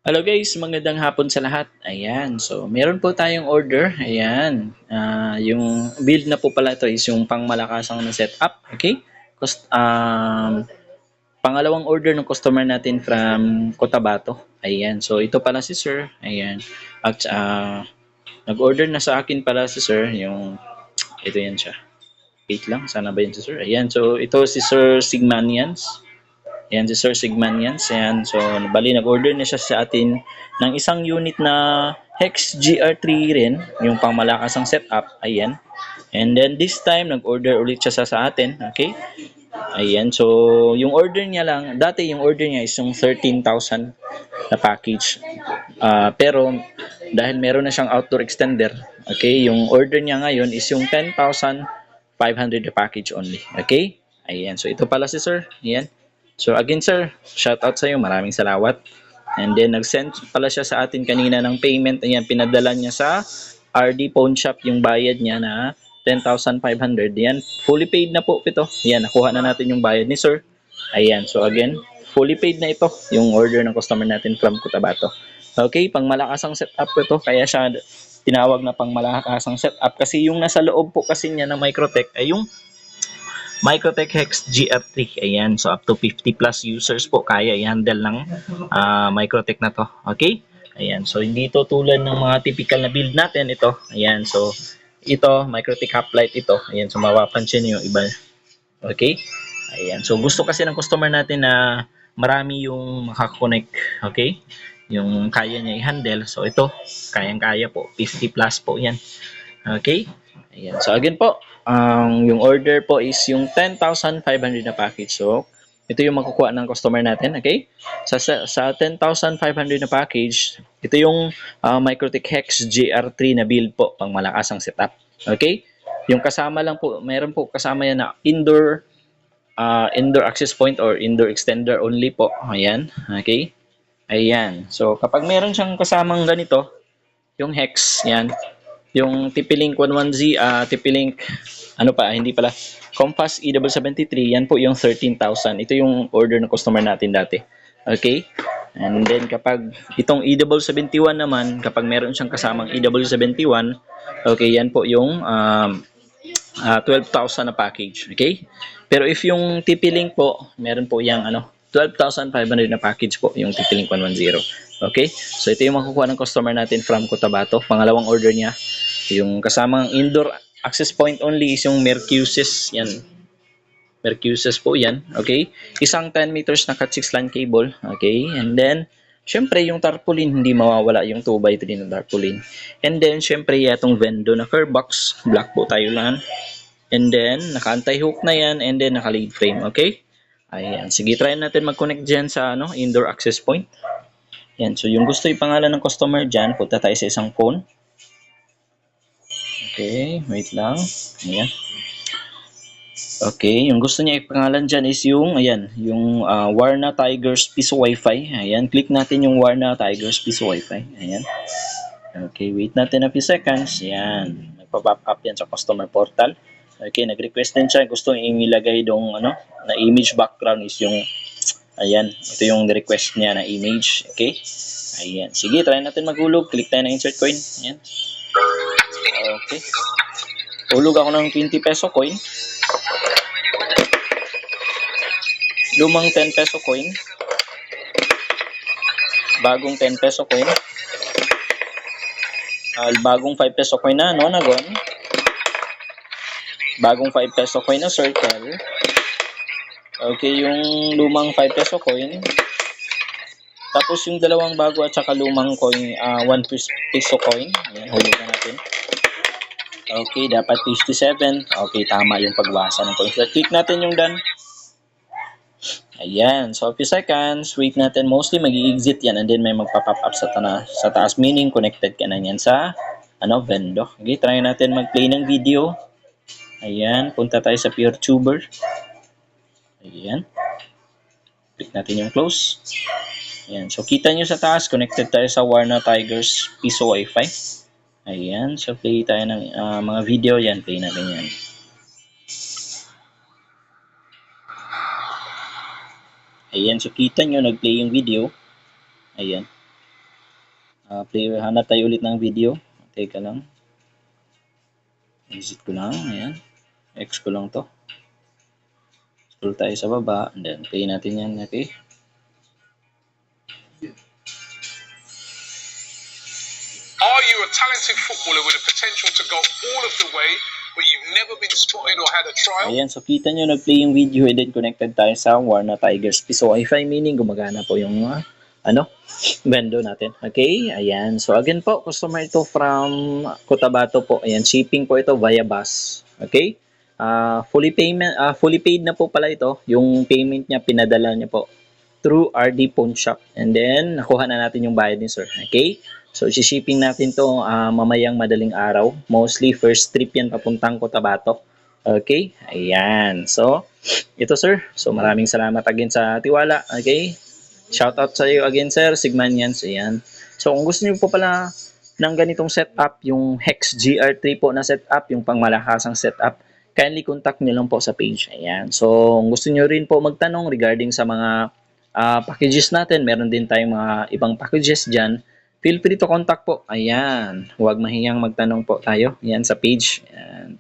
Hello guys, magandang hapon sa lahat. Ayan, so meron po tayong order. Ayan, yung build na po pala ito is yung pangmalakasang na setup. Okay? Pangalawang order ng customer natin from Cotabato. Ayan, so ito pala si Sir. Ayan, at nag-order na sa akin pala si Sir. Ito yan siya. Wait lang, sana ba yun si Sir? Ayan, so ito si Sir Sigmanians. Ayan si Sir Sigmanians. Ayan. So, bali nag-order na siya sa atin ng isang unit na Hex GR3 rin, yung pangmalakasang setup. Ayan. And then this time, nag-order ulit siya sa atin. Okay? Ayan. So, yung order niya lang, dati yung order niya is yung 13,000 na package. Pero, dahil meron na siyang outdoor extender, okay, yung order niya ngayon is yung 10,500 na package only. Okay? Ayan. So, ito pala si Sir. Ayan. So again sir, shout out sa iyo. Maraming salamat. And then nag-send pala siya sa atin kanina ng payment. Ayan, pinadala niya sa RD Pawn Shop yung bayad niya na 10,500. Yan, fully paid na po ito. Yan, nakuha na natin yung bayad ni sir. Ayan, so again, fully paid na ito yung order ng customer natin from Cotabato. Okay, pang malakasang setup ito. Kaya siya tinawag na pang malakasang setup kasi yung nasa loob po kasi niya ng Microtech ay yung Microtech Hex GR3. Ayan, so up to 50 plus users po kaya i-handle ng Microtech na to. Okay? Ayan, so hindi ito tulad ng mga typical na build natin ito. Ayan, so ito, Microtech Hoplite ito. Ayan, so mapapansin niyo yung iba. Okay? Ayan, so gusto kasi ng customer natin na marami yung makakonect. Okay? Yung kaya niya i-handle. So ito, kayang-kaya po. 50 plus po yan. Okay? Ayan. So again po, yung order po is yung 10,500 na package. So ito yung makukuha ng customer natin, okay? Sa 10,500 na package, ito yung Microtech Hex GR3 na build po, pang malakas ang setup. Okay? Yung kasama lang po, meron po kasama yan na indoor access point or indoor extender only po. Ayan, okay? Ayan. So kapag meron siyang kasamang ganito, yung hex, yan, yung TP-Link 11Z, TP-Link, ano pa, hindi pala, Compass EW73, yan po yung 13,000. Ito yung order ng customer natin dati. Okay? And then kapag itong EW71 naman, kapag meron siyang kasamang EW71, okay, yan po yung 12,000 na package. Okay? Pero if yung TP-Link po, meron po yung 12,500 na package po yung TP-Link 110. Okay? So ito yung makukuha ng customer natin from Cotabato. Pangalawang order niya. Yung kasamang indoor access point only is yung Mercusis. Yan. Mercusis po yan. Okay? Isang 10 meters na Cat6 LAN cable. Okay? And then, syempre yung tarpaulin, hindi mawawala yung 2x3 na tarpaulin. And then, syempre itong Vendo na curve box. Black po tayo lang. And then, naka-anti-hook na yan. And then, naka-lead frame. Okay? Ayan. Sige, try natin mag-connect dyan sa indoor access point. Yan. So, yung gusto yung pangalan ng customer dyan, punta tayo sa isang phone. Okay, wait lang. Ayan. Okay, yung gusto niya ipangalan dyan is yung, ayan, yung Warna Tigers Piso Wi-Fi. Ayan, click natin yung Warna Tigers Piso Wi-Fi. Ayan. Okay, wait natin a few seconds. Ayan, nagpa-pop up yan sa customer portal. Okay, nag-request din siya. Gusto ilagay dong, na image background is yung, ayan, ito yung request niya na image. Okay, ayan. Sige, try natin maghulog. Click tayo na insert coin. Ayan. Okay. Hulog ako ng 20 peso coin. Lumang 10 peso coin. Bagong 10 peso coin. Bagong 5 peso coin na nonagon. Bagong 5 peso coin na circle. Okay, yung lumang 5 peso coin. Tapos yung dalawang bago at saka lumang coin, 1 peso coin. Ayan, hulog na natin. Okay, dapat 57. Okay, tama yung pagbasa ng coin. Click natin yung done. Ayan. So, a few seconds. Wait natin. Mostly, mag-i-exit yan. And then, may magpa-pop up sa taas. Meaning, connected ka na yan sa Vendo. Okay, try natin mag-play ng video. Ayan. Punta tayo sa PureTuber. Ayan. Click natin yung close. Ayan. So, kita nyo sa taas. Connected tayo sa Warna Tigers Piso Wi-Fi. Ayan. So, play tayo ng mga video. Yan. Play natin yan. Ayan. So, kita nyo. Nag-play yung video. Ayan. Hanap tayo ulit ng video. Teka lang. Exit ko lang. Ayan. X ko lang to. Scroll tayo sa baba. And then, play natin yan. Okay. Are you a talented footballer with the potential to go all of the way, but you've never been spotted or had a trial? Ayan, so kita nyo nag-play yung video and then connected tayo sa Warna Tigers Piso Wi-Fi, meaning gumagana po yung bando natin. Okay, ayan. So again po, customer ito from Cotabato po. Ayan, shipping po ito via bus. Okay? Fully paid na po pala ito. Yung payment niya, pinadala niya po through RD Pawn Shop. And then, nakuha na natin yung bayad ni sir. Okay? So, shipping natin to mamayang madaling araw. Mostly, first trip yan papuntang Cotabato. Okay? Ayan. So, ito sir. So, maraming salamat again sa tiwala. Okay? Shoutout sa iyo again sir. Sigman yan. So, ayan. So, kung gusto niyo po pala ng ganitong setup, yung Hex GR3 po na setup, yung pangmalakasang setup, kindly contact nyo lang po sa page. Ayan. So, kung gusto nyo rin po magtanong regarding sa mga packages natin, meron din tayong mga ibang packages dyan, feel free to contact po. Ayan. Huwag mahiyang magtanong po tayo. Ayan, sa page. Ayan.